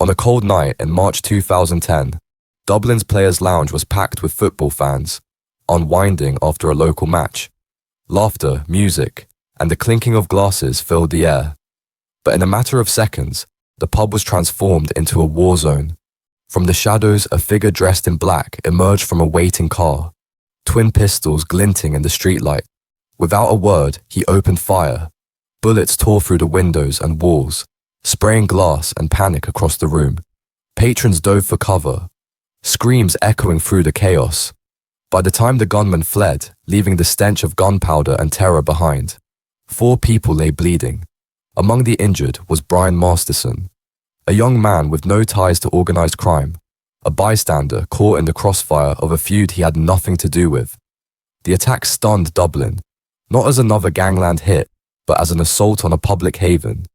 On a cold night in March 2010, Dublin's Players' Lounge was packed with football fans, unwinding after a local match. Laughter, music, and the clinking of glasses filled the air. But in a matter of seconds, the pub was transformed into a war zone. From the shadows, a figure dressed in black emerged from a waiting car, twin pistols glinting in the streetlight. Without a word, he opened fire. Bullets tore through the windows and walls, spraying glass and panic across the room. Patrons dove for cover, screams echoing through the chaos. By the time the gunman fled, leaving the stench of gunpowder and terror behind, 4 people lay bleeding. Among the injured was Brian Masterson, a young man with no ties to organized crime, a bystander caught in the crossfire of a feud he had nothing to do with. The attack stunned Dublin, not as another gangland hit, but as an assault on a public haven,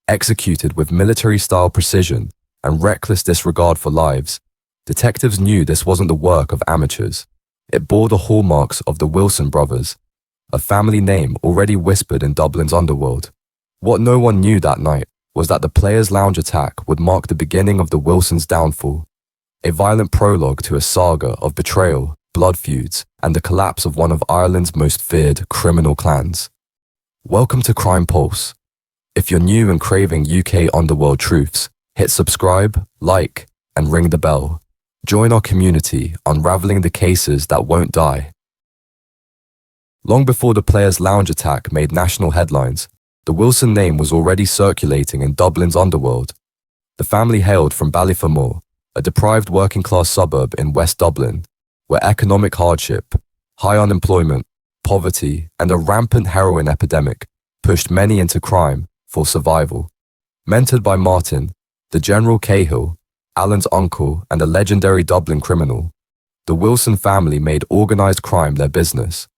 executed with military-style precision and reckless disregard for lives. Detectives knew this wasn't the work of amateurs. It bore the hallmarks of the Wilson brothers, a family name already whispered in Dublin's underworld. What no one knew that night was that the Players' Lounge attack would mark the beginning of the Wilsons' downfall, a violent prologue to a saga of betrayal, blood feuds, and the collapse of one of Ireland's most feared criminal clans. Welcome to Crime Pulse. If you're new and craving UK underworld truths, hit subscribe, like, and ring the bell. Join our community unraveling the cases that won't die. Long before the Players' Lounge attack made national headlines, the Wilson name was already circulating in Dublin's underworld. The family hailed from Ballyfermot, a deprived working-class suburb in West Dublin, where economic hardship, high unemployment, poverty, and a rampant heroin epidemic pushed many into crime for survival. Mentored by Martin, the General Cahill, Alan's uncle and a legendary Dublin criminal, the Wilson family made organized crime their business.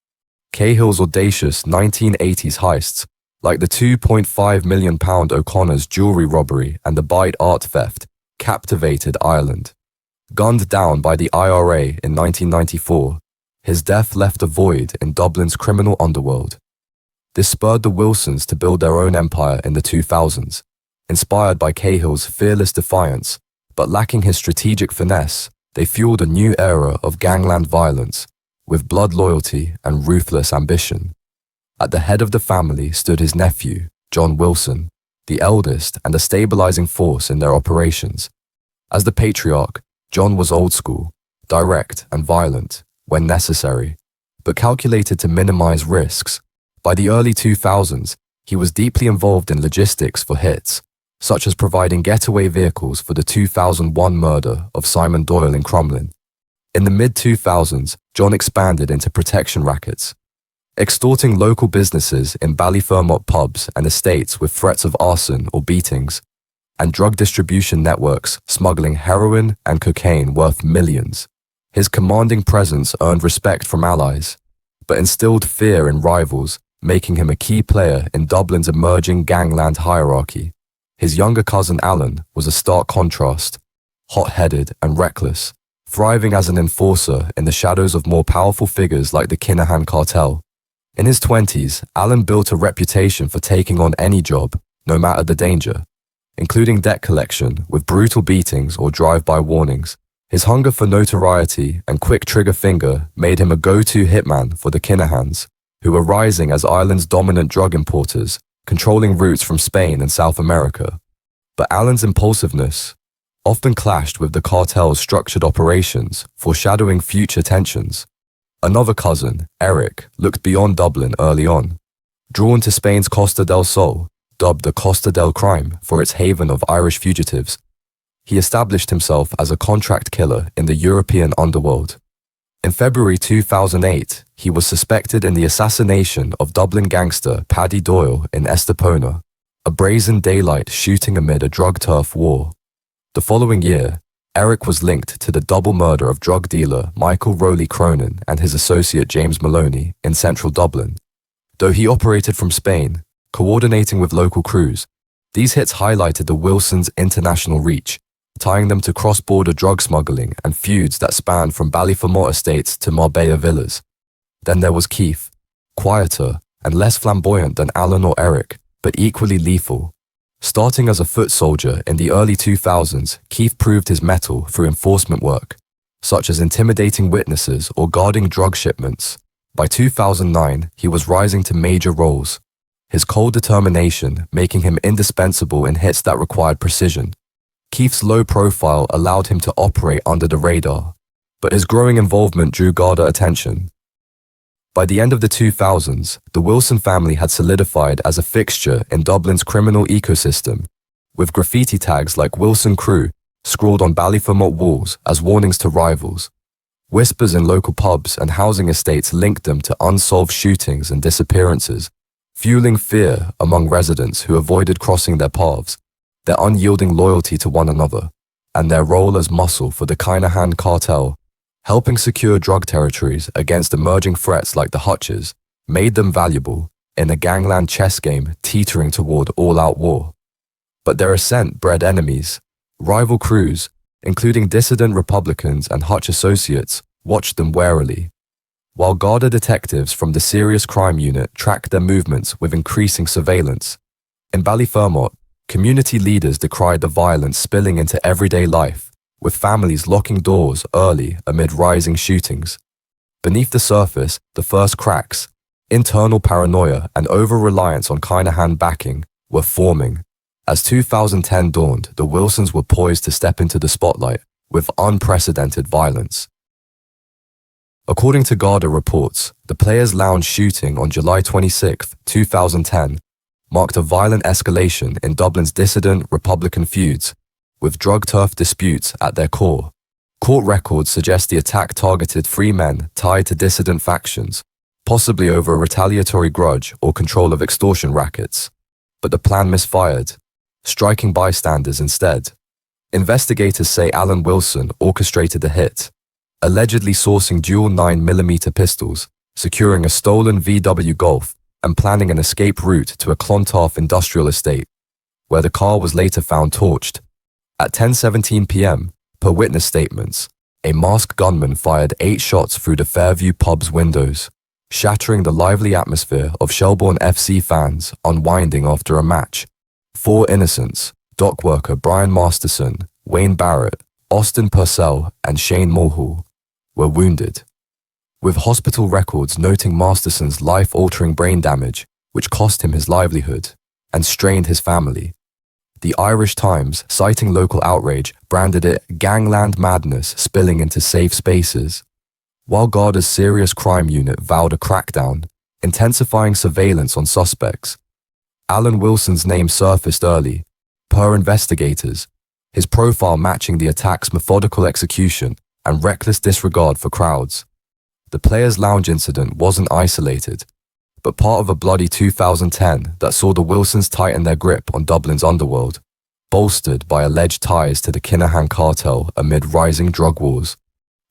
Cahill's audacious 1980s heists, like the £2.5 million O'Connor's jewelry robbery and the Byte art theft, captivated Ireland. Gunned down by the IRA in 1994, his death left a void in Dublin's criminal underworld. This spurred the Wilsons to build their own empire in the 2000s, inspired by Cahill's fearless defiance, but lacking his strategic finesse. They fueled a new era of gangland violence, with blood loyalty and ruthless ambition. At the head of the family stood his nephew, John Wilson, the eldest and a stabilizing force in their operations. As the patriarch, John was old school, direct and violent when necessary, but calculated to minimize risks. By the early 2000s, he was deeply involved in logistics for hits, such as providing getaway vehicles for the 2001 murder of Simon Doyle in Crumlin. In the mid-2000s, John expanded into protection rackets, extorting local businesses in Ballyfermot pubs and estates with threats of arson or beatings, and drug distribution networks smuggling heroin and cocaine worth millions. His commanding presence earned respect from allies, but instilled fear in rivals, making him a key player in Dublin's emerging gangland hierarchy. His younger cousin Alan was a stark contrast, hot-headed and reckless, thriving as an enforcer in the shadows of more powerful figures like the Kinahan Cartel. In his 20s, Alan built a reputation for taking on any job, no matter the danger, including debt collection with brutal beatings or drive-by warnings. His hunger for notoriety and quick trigger finger made him a go-to hitman for the Kinahans, who were rising as Ireland's dominant drug importers, controlling routes from Spain and South America. But Alan's impulsiveness often clashed with the cartel's structured operations, foreshadowing future tensions. Another cousin, Eric, looked beyond Dublin early on. Drawn to Spain's Costa del Sol, dubbed the Costa del Crime for its haven of Irish fugitives, he established himself as a contract killer in the European underworld. In February 2008, he was suspected in the assassination of Dublin gangster Paddy Doyle in Estepona, a brazen daylight shooting amid a drug turf war. The following year, Eric was linked to the double murder of drug dealer Michael Rowley Cronin and his associate James Maloney in central Dublin. Though he operated from Spain, coordinating with local crews, these hits highlighted the Wilsons' international reach, tying them to cross-border drug smuggling and feuds that spanned from Ballyfermot estates to Marbella villas. Then there was Keith, quieter and less flamboyant than Alan or Eric, but equally lethal. Starting as a foot soldier in the early 2000s, Keith proved his mettle through enforcement work, such as intimidating witnesses or guarding drug shipments. By 2009, he was rising to major roles, his cold determination making him indispensable in hits that required precision. Keith's low profile allowed him to operate under the radar, but his growing involvement drew Garda attention. By the end of the 2000s, the Wilson family had solidified as a fixture in Dublin's criminal ecosystem, with graffiti tags like Wilson Crew scrawled on Ballyfermot walls as warnings to rivals. Whispers in local pubs and housing estates linked them to unsolved shootings and disappearances, fueling fear among residents who avoided crossing their paths, their unyielding loyalty to one another, and their role as muscle for the Kinahan Cartel, helping secure drug territories against emerging threats like the Hutches, made them valuable in a gangland chess game teetering toward all-out war. But their ascent bred enemies. Rival crews, including dissident Republicans and Hutch associates, watched them warily, while Garda detectives from the Serious Crime Unit tracked their movements with increasing surveillance. In Ballyfermot, community leaders decried the violence spilling into everyday life, with families locking doors early amid rising shootings. Beneath the surface, the first cracks, internal paranoia and over-reliance on Kinahan backing, were forming. As 2010 dawned, the Wilsons were poised to step into the spotlight with unprecedented violence. According to Garda reports, the Players' Lounge shooting on July 26, 2010, marked a violent escalation in Dublin's dissident Republican feuds, with drug turf disputes at their core. Court records suggest the attack targeted three men tied to dissident factions, possibly over a retaliatory grudge or control of extortion rackets. But the plan misfired, striking bystanders instead. Investigators say Alan Wilson orchestrated the hit, allegedly sourcing dual 9mm pistols, securing a stolen VW Golf, and planning an escape route to a Clontarf industrial estate, where the car was later found torched. At 10:17 p.m., per witness statements, a masked gunman fired 8 shots through the Fairview pub's windows, shattering the lively atmosphere of Shelbourne FC fans unwinding after a match. 4 innocents, dock worker Brian Masterson, Wayne Barrett, Austin Purcell, and Shane Mulhall, were wounded, with hospital records noting Masterson's life-altering brain damage, which cost him his livelihood and strained his family. The Irish Times, citing local outrage, branded it "gangland madness spilling into safe spaces," while Garda's Serious Crime Unit vowed a crackdown, intensifying surveillance on suspects. Alan Wilson's name surfaced early, per investigators, his profile matching the attack's methodical execution and reckless disregard for crowds. The Players' Lounge incident wasn't isolated, but part of a bloody 2010 that saw the Wilsons tighten their grip on Dublin's underworld, bolstered by alleged ties to the Kinahan cartel amid rising drug wars.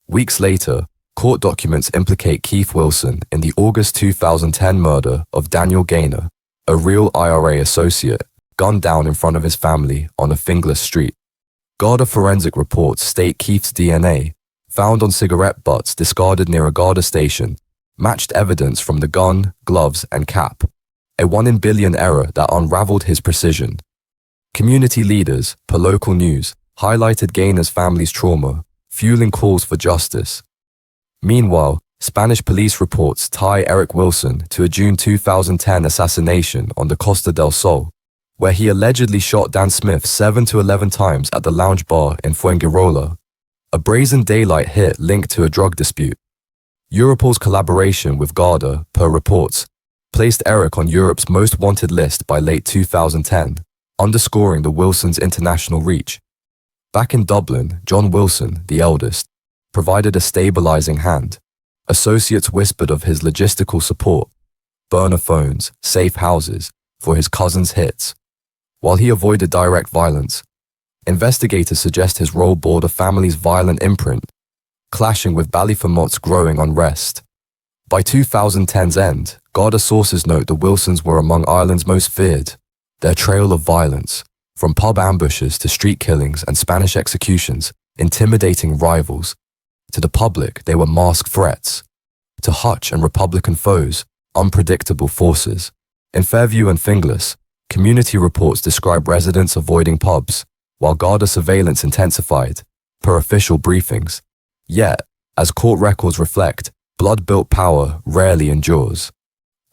Weeks later, court documents implicate Keith Wilson in the August 2010 murder of Daniel Gaynor, a real IRA associate, gunned down in front of his family on a fingerless street. Garda forensic reports state Keith's DNA, found on cigarette butts discarded near a Garda station, matched evidence from the gun, gloves, and cap, a 1 in billion error that unraveled his precision. Community leaders, per local news, highlighted Gaynor's family's trauma, fueling calls for justice. Meanwhile, Spanish police reports tie Eric Wilson to a June 2010 assassination on the Costa del Sol, where he allegedly shot Dan Smith 7 to 11 times at the lounge bar in Fuengirola, a brazen daylight hit linked to a drug dispute. Europol's collaboration with Garda, per reports, placed Eric on Europe's most wanted list by late 2010, underscoring the Wilsons' international reach. Back in Dublin, John Wilson, the eldest, provided a stabilizing hand. Associates whispered of his logistical support, burner phones, safe houses, for his cousin's hits. While he avoided direct violence, investigators suggest his role bore the family's violent imprint, clashing with Ballyfermot's growing unrest. By 2010's end, Garda sources note the Wilsons were among Ireland's most feared. Their trail of violence, from pub ambushes to street killings and Spanish executions, intimidating rivals. To the public, they were masked threats. To Hutch and Republican foes, unpredictable forces. In Fairview and Finglas, Community reports describe residents avoiding pubs, while Garda surveillance intensified, per official briefings. Yet, as court records reflect, blood-built power rarely endures.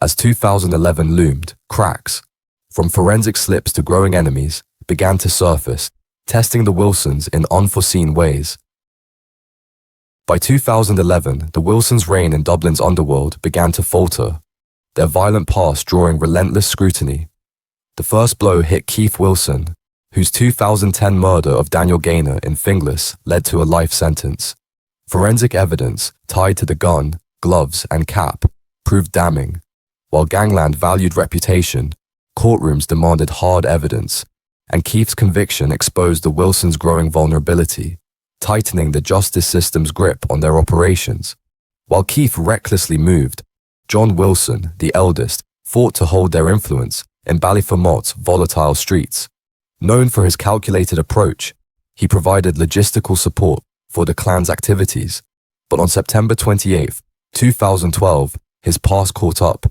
As 2011 loomed, cracks, from forensic slips to growing enemies, began to surface, testing the Wilsons in unforeseen ways. By 2011, the Wilsons' reign in Dublin's underworld began to falter, their violent past drawing relentless scrutiny. The first blow hit Keith Wilson, whose 2010 murder of Daniel Gaynor in Finglas led to a life sentence. Forensic evidence tied to the gun, gloves, and cap proved damning. While Gangland valued reputation, courtrooms demanded hard evidence, and Keith's conviction exposed the Wilsons' growing vulnerability, tightening the justice system's grip on their operations. While Keith recklessly moved, John Wilson, the eldest, fought to hold their influence in Ballyfermot's volatile streets. Known for his calculated approach, he provided logistical support for the clan's activities. But on September 28, 2012, his past caught up.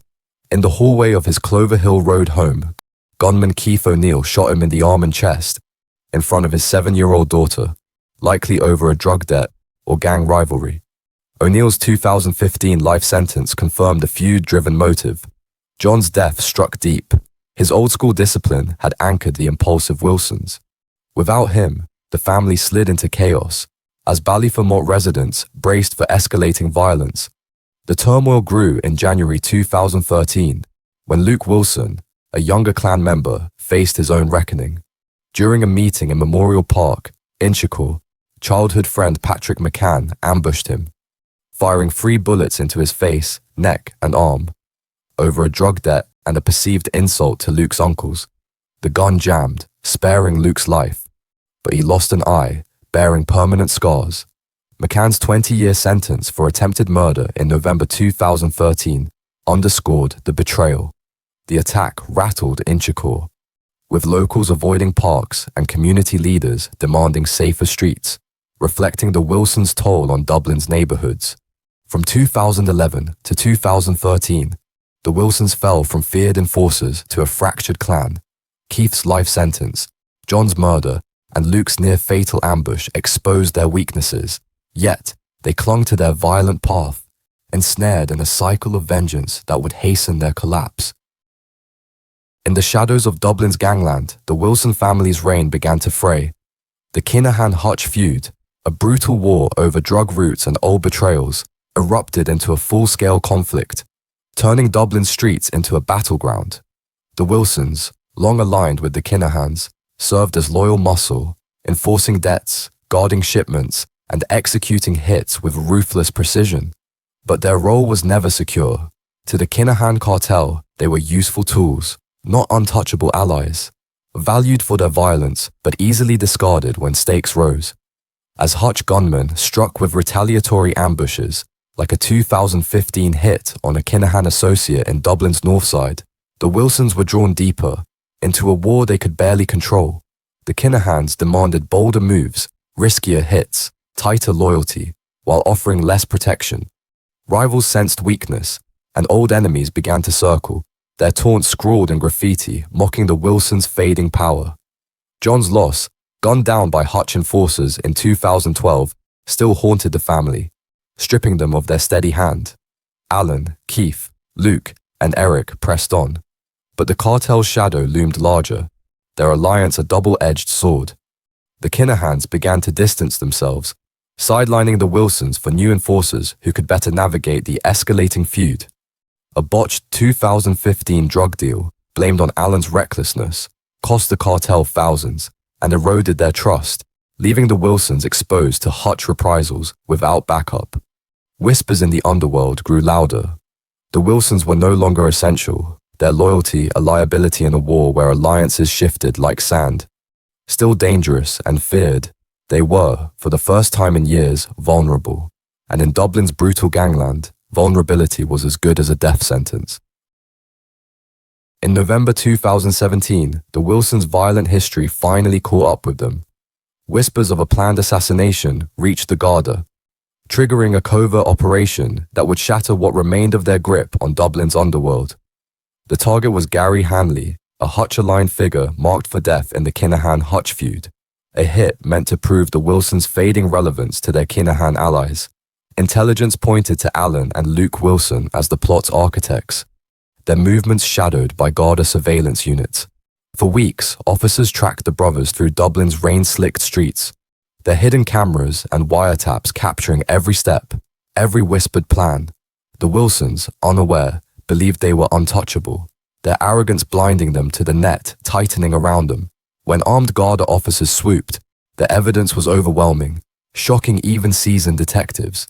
In the hallway of his Clover Hill Road home, gunman Keith O'Neill shot him in the arm and chest, in front of his 7-year-old daughter, likely over a drug debt or gang rivalry. O'Neill's 2015 life sentence confirmed the feud-driven motive. John's death struck deep. His old-school discipline had anchored the impulsive Wilsons. Without him, the family slid into chaos, as Ballyfermot residents braced for escalating violence. The turmoil grew in January 2013, when Luke Wilson, a younger clan member, faced his own reckoning. During a meeting in Memorial Park, Inchicore, childhood friend Patrick McCann ambushed him, firing 3 bullets into his face, neck, and arm. Over a drug debt and a perceived insult to Luke's uncles, the gun jammed, sparing Luke's life, but he lost an eye, bearing permanent scars. McCann's 20-year sentence for attempted murder in November 2013 underscored the betrayal. The attack rattled Inchicore, with locals avoiding parks and community leaders demanding safer streets, reflecting the Wilsons' toll on Dublin's neighborhoods. From 2011 to 2013, the Wilsons fell from feared enforcers to a fractured clan. Keith's life sentence, John's murder, and Luke's near-fatal ambush exposed their weaknesses, yet they clung to their violent path, ensnared in a cycle of vengeance that would hasten their collapse. In the shadows of Dublin's Gangland, the Wilson family's reign began to fray. The Kinahan-Hutch feud, a brutal war over drug routes and old betrayals, erupted into a full-scale conflict, turning Dublin's streets into a battleground. The Wilsons, long aligned with the Kinahans, served as loyal muscle, enforcing debts, guarding shipments, and executing hits with ruthless precision. But their role was never secure. To the Kinahan cartel, they were useful tools, not untouchable allies, valued for their violence but easily discarded when stakes rose. As Hutch gunmen struck with retaliatory ambushes, like a 2015 hit on a Kinahan associate in Dublin's north side, the Wilsons were drawn deeper, into a war they could barely control. The Kinahans demanded bolder moves, riskier hits, tighter loyalty, while offering less protection. Rivals sensed weakness, and old enemies began to circle, their taunts scrawled in graffiti, mocking the Wilsons' fading power. John's loss, gunned down by Hutch enforcers in 2012, still haunted the family, stripping them of their steady hand. Alan, Keith, Luke, and Eric pressed on. But the cartel's shadow loomed larger, their alliance a double-edged sword. The Kinahans began to distance themselves, sidelining the Wilsons for new enforcers who could better navigate the escalating feud. A botched 2015 drug deal, blamed on Alan's recklessness, cost the cartel thousands and eroded their trust, leaving the Wilsons exposed to Hutch reprisals without backup. Whispers in the underworld grew louder. The Wilsons were no longer essential, their loyalty a liability in a war where alliances shifted like sand. Still dangerous and feared, they were, for the first time in years, vulnerable. And in Dublin's brutal gangland, vulnerability was as good as a death sentence. In November 2017, the Wilsons' violent history finally caught up with them. Whispers of a planned assassination reached the Garda, triggering a covert operation that would shatter what remained of their grip on Dublin's underworld. The target was Gary Hanley, a Hutch-aligned figure marked for death in the Kinahan-Hutch feud, a hit meant to prove the Wilsons' fading relevance to their Kinahan allies. Intelligence pointed to Alan and Luke Wilson as the plot's architects, their movements shadowed by Garda surveillance units. For weeks, officers tracked the brothers through Dublin's rain-slicked streets, their hidden cameras and wiretaps capturing every step, every whispered plan. The Wilsons, unaware, believed they were untouchable, their arrogance blinding them to the net tightening around them. When armed Garda officers swooped, the evidence was overwhelming, shocking even seasoned detectives.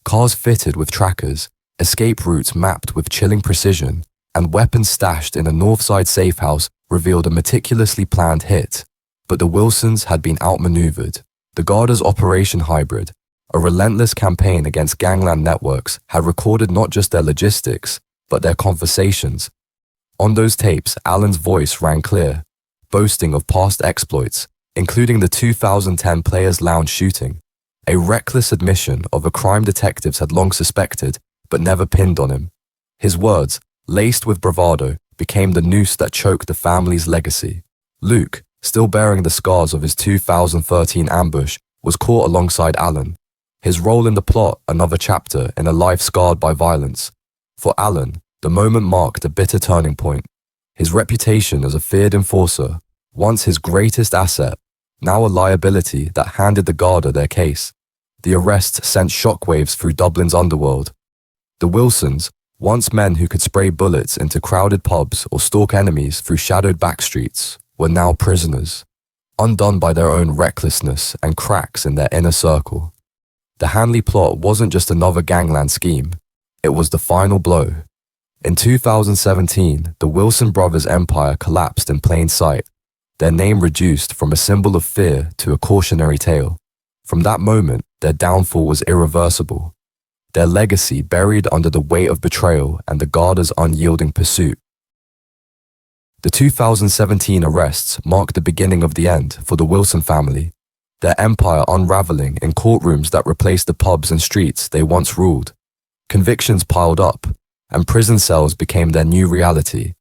Cars fitted with trackers, escape routes mapped with chilling precision, and weapons stashed in a Northside safe house revealed a meticulously planned hit. But the Wilsons had been outmaneuvered. The Garda's Operation Hybrid, a relentless campaign against gangland networks, had recorded not just their logistics, but their conversations. On those tapes, Alan's voice rang clear, boasting of past exploits, including the 2010 Players' Lounge shooting, a reckless admission of a crime detectives had long suspected, but never pinned on him. His words, laced with bravado, became the noose that choked the family's legacy. Luke, still bearing the scars of his 2013 ambush, was caught alongside Alan. His role in the plot, another chapter in a life scarred by violence. For Alan, the moment marked a bitter turning point. His reputation as a feared enforcer, once his greatest asset, now a liability that handed the Garda their case. The arrest sent shockwaves through Dublin's underworld. The Wilsons, once men who could spray bullets into crowded pubs or stalk enemies through shadowed backstreets, were now prisoners, undone by their own recklessness and cracks in their inner circle. The Hanley plot wasn't just another gangland scheme, it was the final blow. In 2017, the Wilson brothers' empire collapsed in plain sight, their name reduced from a symbol of fear to a cautionary tale. From that moment, their downfall was irreversible, their legacy buried under the weight of betrayal and the Garda's unyielding pursuit. The 2017 arrests marked the beginning of the end for the Wilson family, their empire unraveling in courtrooms that replaced the pubs and streets they once ruled. Convictions piled up, and prison cells became their new reality,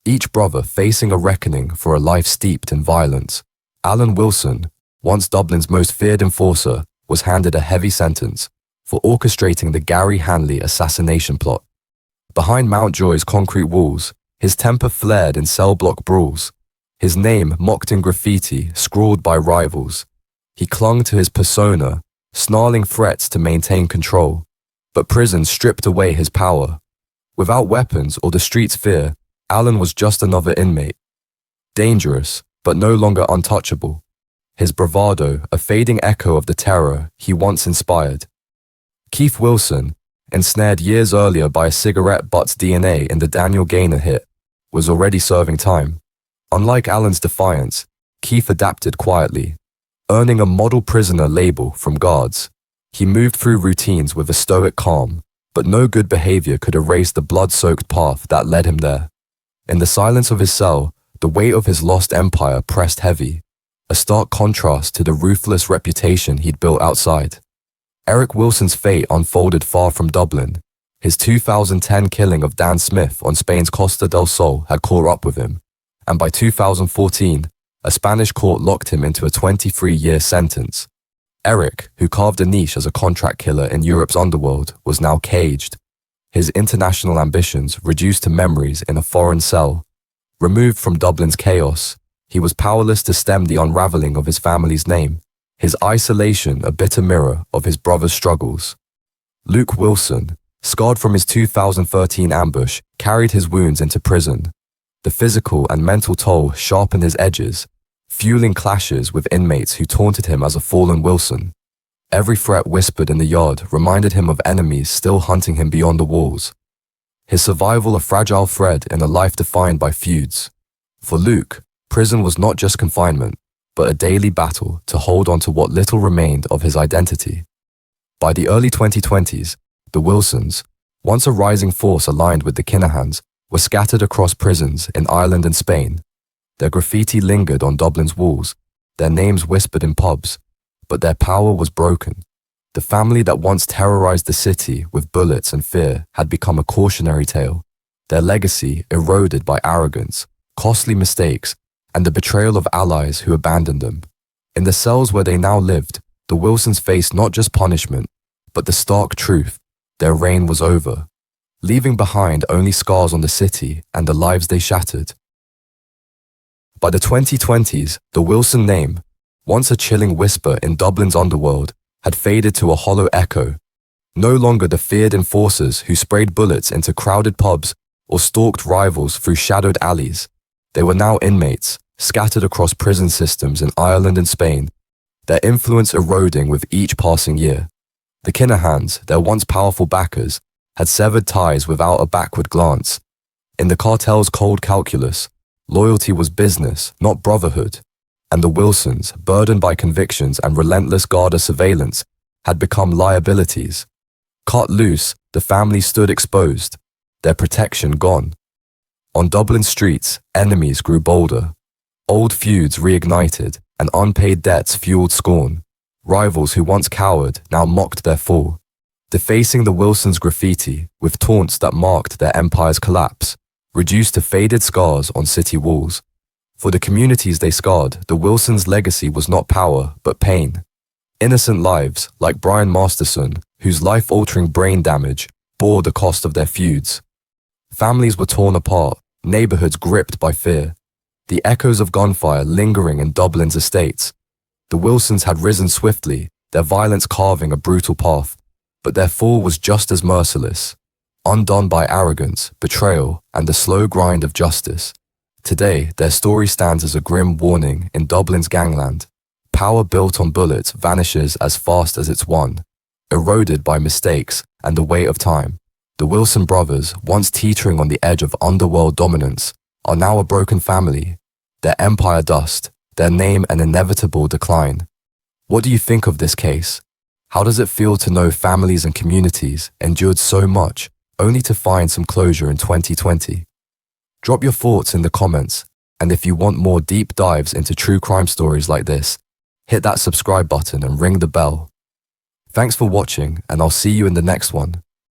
each brother facing a reckoning for a life steeped in violence. Alan Wilson, once Dublin's most feared enforcer, was handed a heavy sentence for orchestrating the Gary Hanley assassination plot. Behind Mountjoy's concrete walls, his temper flared in cell block brawls, his name mocked in graffiti scrawled by rivals. He clung to his persona, snarling threats to maintain control, but prison stripped away his power. Without weapons or the street's fear, Alan was just another inmate. Dangerous, but no longer untouchable. His bravado, a fading echo of the terror he once inspired. Keith Wilson, ensnared years earlier by a cigarette butt's DNA in the Daniel Gaynor hit, was already serving time. Unlike Alan's defiance, Keith adapted quietly, earning a model prisoner label from guards. He moved through routines with a stoic calm, but no good behavior could erase the blood-soaked path that led him there. In the silence of his cell, the weight of his lost empire pressed heavy, a stark contrast to the ruthless reputation he'd built outside. Eric Wilson's fate unfolded far from Dublin. His 2010 killing of Dan Smith on Spain's Costa del Sol had caught up with him, and by 2014, a Spanish court locked him into a 23-year sentence. Eric, who carved a niche as a contract killer in Europe's underworld, was now caged, his international ambitions reduced to memories in a foreign cell. Removed from Dublin's chaos, he was powerless to stem the unraveling of his family's name, his isolation a bitter mirror of his brother's struggles. Luke Wilson, scarred from his 2013 ambush, carried his wounds into prison. The physical and mental toll sharpened his edges, fueling clashes with inmates who taunted him as a fallen Wilson. Every threat whispered in the yard reminded him of enemies still hunting him beyond the walls. His survival a fragile thread in a life defined by feuds. For Luke, prison was not just confinement, but a daily battle to hold on to what little remained of his identity. By the early 2020s, the Wilsons, once a rising force aligned with the Kinahans, were scattered across prisons in Ireland and Spain. Their graffiti lingered on Dublin's walls, their names whispered in pubs, but their power was broken. The family that once terrorized the city with bullets and fear had become a cautionary tale, their legacy eroded by arrogance, costly mistakes, and the betrayal of allies who abandoned them. In the cells where they now lived, the Wilsons faced not just punishment, but the stark truth: their reign was over, leaving behind only scars on the city and the lives they shattered. By the 2020s, the Wilson name, once a chilling whisper in Dublin's underworld, had faded to a hollow echo. No longer the feared enforcers who sprayed bullets into crowded pubs or stalked rivals through shadowed alleys. They were now inmates, scattered across prison systems in Ireland and Spain, their influence eroding with each passing year. The Kinahans, their once powerful backers, had severed ties without a backward glance. In the cartel's cold calculus, loyalty was business, not brotherhood, and the Wilsons, burdened by convictions and relentless Garda surveillance, had become liabilities. Cut loose, the family stood exposed, their protection gone. On Dublin streets, enemies grew bolder. Old feuds reignited, and unpaid debts fueled scorn. Rivals who once cowered now mocked their fall, defacing the Wilsons' graffiti with taunts that marked their empire's collapse, reduced to faded scars on city walls. For the communities they scarred, the Wilsons' legacy was not power, but pain. Innocent lives, like Brian Masterson, whose life-altering brain damage bore the cost of their feuds. Families were torn apart, neighborhoods gripped by fear, the echoes of gunfire lingering in Dublin's estates. The Wilsons had risen swiftly, their violence carving a brutal path, but their fall was just as merciless, undone by arrogance, betrayal, and the slow grind of justice. Today, their story stands as a grim warning in Dublin's Gangland. Power built on bullets vanishes as fast as it's won, eroded by mistakes and the weight of time. The Wilson brothers, once teetering on the edge of underworld dominance, are now a broken family, their empire dust, their name an inevitable decline. What do you think of this case? How does it feel to know families and communities endured so much only to find some closure in 2020? Drop your thoughts in the comments, and if you want more deep dives into true crime stories like this, hit that subscribe button and ring the bell. Thanks for watching, and I'll see you in the next one.